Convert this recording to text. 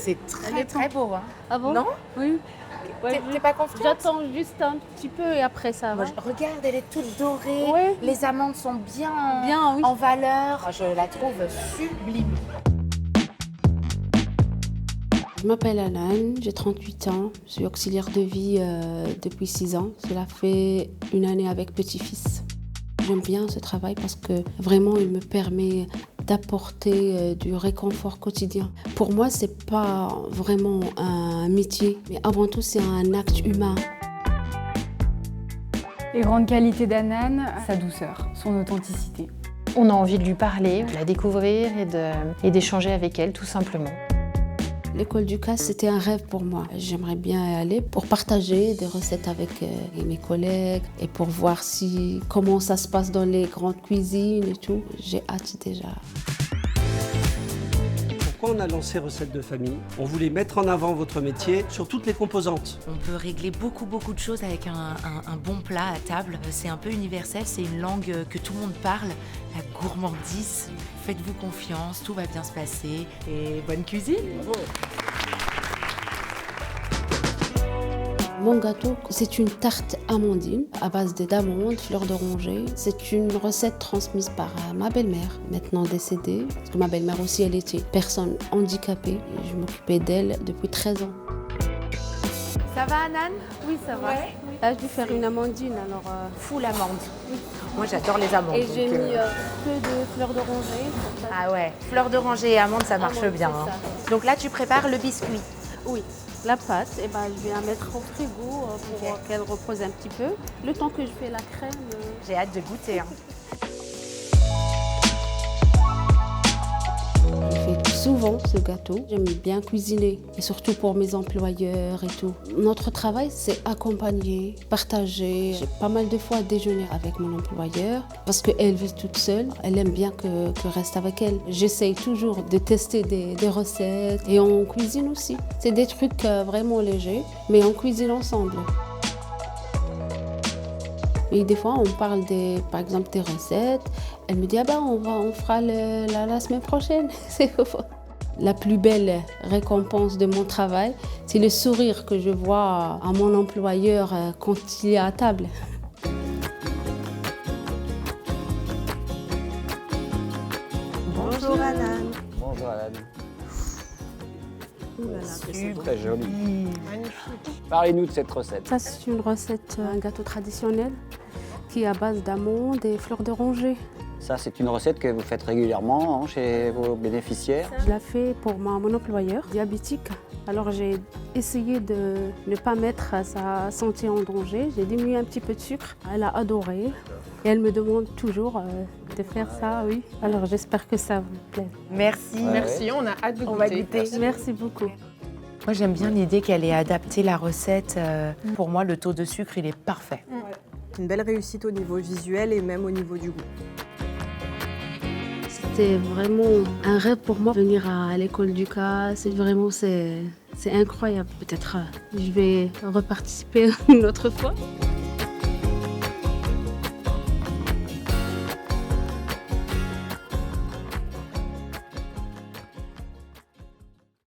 C'est très très beau, hein. Ah bon? Non? Oui. T'es pas confiante? J'attends juste un petit peu et après ça va. Regarde, elle est toute dorée. Ouais. Les amandes sont bien, Oui. en valeur. Moi, je la trouve sublime. Je m'appelle Anan, j'ai 38 ans, je suis auxiliaire de vie depuis 6 ans. Cela fait 1 année avec petit-fils. J'aime bien ce travail parce que vraiment il me permet d'apporter du réconfort quotidien. Pour moi, c'est pas vraiment un métier, mais avant tout c'est un acte humain. Les grandes qualités d'Anan, sa douceur, son authenticité. On a envie de lui parler, de la découvrir et d'échanger avec elle tout simplement. L'école du CAS, c'était un rêve pour moi. J'aimerais bien y aller pour partager des recettes avec mes collègues et pour voir comment ça se passe dans les grandes cuisines et tout. J'ai hâte déjà. Pourquoi on a lancé Recettes de famille? On voulait mettre en avant votre métier sur toutes les composantes. On peut régler beaucoup de choses avec un bon plat à table. C'est un peu universel, c'est une langue que tout le monde parle. La gourmandise, faites-vous confiance, tout va bien se passer et bonne cuisine. Bravo. Mon gâteau, c'est une tarte amandine à base d'amandes, fleurs d'oranger. C'est une recette transmise par ma belle-mère, maintenant décédée. Parce que ma belle-mère aussi, elle était personne handicapée. Et je m'occupais d'elle depuis 13 ans. Ça va, Anan? Oui, ça va. Ouais. Là, je vais faire une amandine, alors... Full amande. Moi, j'adore les amandes. Et j'ai donc, mis peu de fleurs d'oranger. Ah ouais, fleurs d'oranger et amandes, ça marche Amandes, bien. c'est Hein. ça. Donc là, tu prépares le biscuit. Oui. La pâte, je vais la mettre au frigo pour qu'elle repose un petit peu. Le temps que je fais la crème... J'ai hâte de goûter. Hein. Je fais souvent ce gâteau. J'aime bien cuisiner, et surtout pour mes employeurs et tout. Notre travail, c'est accompagner, partager. J'ai pas mal de fois déjeuné avec mon employeur parce qu'elle vit toute seule. Elle aime bien que je reste avec elle. J'essaye toujours de tester des recettes et on cuisine aussi. C'est des trucs vraiment légers, mais on cuisine ensemble. Et des fois, on parle par exemple des recettes. Elle me dit on fera la semaine prochaine. La plus belle récompense de mon travail, c'est le sourire que je vois à mon employeur quand il est à table. Bonjour, Anan. Bonjour Alan. C'est Très joli. Parlez-nous de cette recette. Ça, c'est une recette, un gâteau traditionnel qui est à base d'amandes et fleurs d'oranger. Ça, c'est une recette que vous faites régulièrement chez vos bénéficiaires. Je la fais pour mon employeur diabétique. Alors j'ai essayé de ne pas mettre sa santé en danger. J'ai diminué un petit peu de sucre. Elle a adoré. Et elle me demande toujours de faire ça, oui. Alors j'espère que ça vous plaît. Merci. Ouais. Merci, on a hâte de On va goûter. goûter. Merci beaucoup. Moi j'aime bien l'idée qu'elle ait adapté la recette. Pour moi le taux de sucre il est parfait. Une belle réussite au niveau visuel et même au niveau du goût. C'était vraiment un rêve pour moi, venir à l'école du CAS. C'est incroyable. Peut-être je vais reparticiper une autre fois.